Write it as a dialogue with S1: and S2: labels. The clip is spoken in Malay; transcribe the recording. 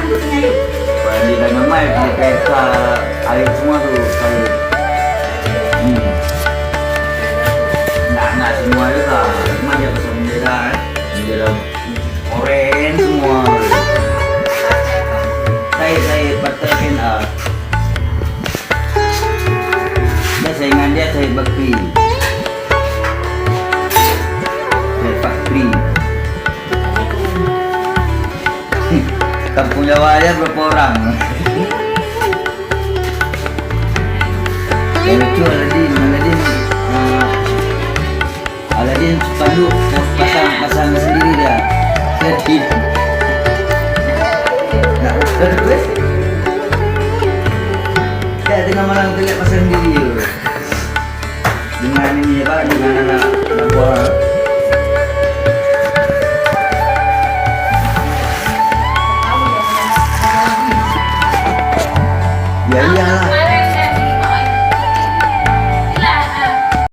S1: Di Dynamite, di PK, air semua tuh sayur. Nggak semua juga, cuma dia pesan beda, bendera orange semua. Saya praktekin dia saingan dia saya bakri, kampung Jawa aja berapa orang? Yang lucu Aladin spanduk pasang sendiri dia. Aladin. Nah, terus kayak tengah malam terlihat pasang sendiri. Dengan ini apa? Dengan anak buah. Ya iyalah.